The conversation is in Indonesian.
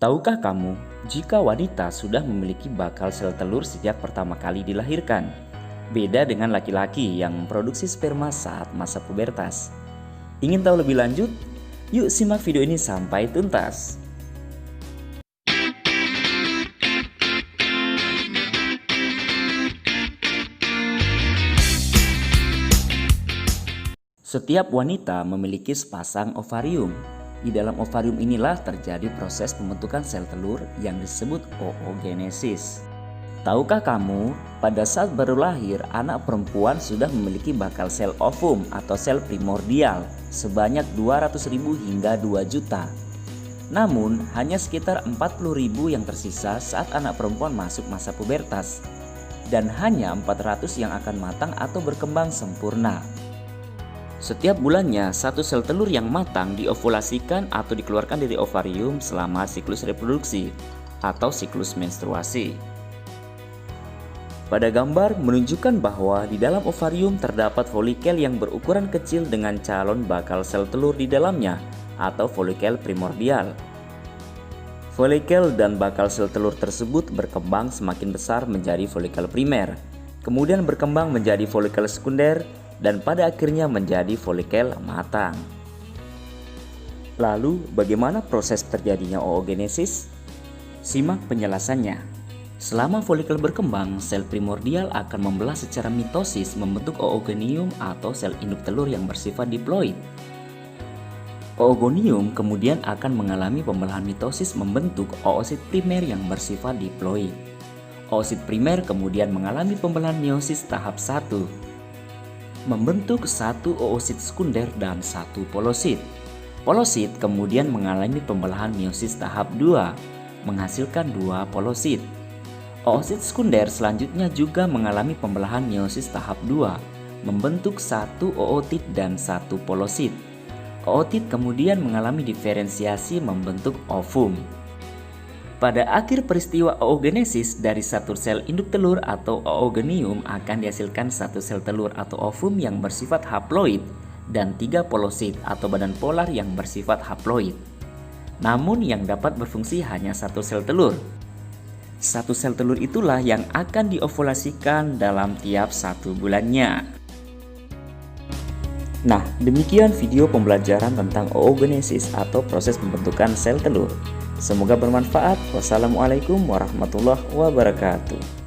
Tahukah kamu, jika wanita sudah memiliki bakal sel telur sejak pertama kali dilahirkan? Beda dengan laki-laki yang memproduksi sperma saat masa pubertas. Ingin tahu lebih lanjut? Yuk simak video ini sampai tuntas. Setiap wanita memiliki sepasang ovarium. Di dalam ovarium inilah terjadi proses pembentukan sel telur yang disebut oogenesis. Tahukah kamu, pada saat baru lahir, anak perempuan sudah memiliki bakal sel ovum atau sel primordial sebanyak 200.000 hingga 2 juta. Namun, hanya sekitar 40.000 yang tersisa saat anak perempuan masuk masa pubertas. Dan hanya 400 yang akan matang atau berkembang sempurna. Setiap bulannya, satu sel telur yang matang diovulasikan atau dikeluarkan dari ovarium selama siklus reproduksi atau siklus menstruasi. Pada gambar menunjukkan bahwa di dalam ovarium terdapat folikel yang berukuran kecil dengan calon bakal sel telur di dalamnya atau folikel primordial. Folikel dan bakal sel telur tersebut berkembang semakin besar menjadi folikel primer, kemudian berkembang menjadi folikel sekunder, dan pada akhirnya menjadi folikel matang. Lalu, bagaimana proses terjadinya oogenesis? Simak penjelasannya. Selama folikel berkembang, sel primordial akan membelah secara mitosis membentuk oogonium atau sel induk telur yang bersifat diploid. Oogonium kemudian akan mengalami pembelahan mitosis membentuk oosit primer yang bersifat diploid. Oosit primer kemudian mengalami pembelahan meiosis tahap 1. Membentuk satu oosit sekunder dan satu polosit. Polosit kemudian mengalami pembelahan meiosis tahap 2, menghasilkan 2 polosit. Oosit sekunder selanjutnya juga mengalami pembelahan meiosis tahap 2, membentuk satu ootit dan satu polosit. Ootit kemudian mengalami diferensiasi membentuk ovum. Pada akhir peristiwa oogenesis, dari satu sel induk telur atau oogonium akan dihasilkan satu sel telur atau ovum yang bersifat haploid dan 3 polosit atau badan polar yang bersifat haploid. Namun yang dapat berfungsi hanya satu sel telur. Satu sel telur itulah yang akan diovulasikan dalam tiap 1 bulannya. Nah, demikian video pembelajaran tentang oogenesis atau proses pembentukan sel telur. Semoga bermanfaat. Wassalamualaikum warahmatullahi wabarakatuh.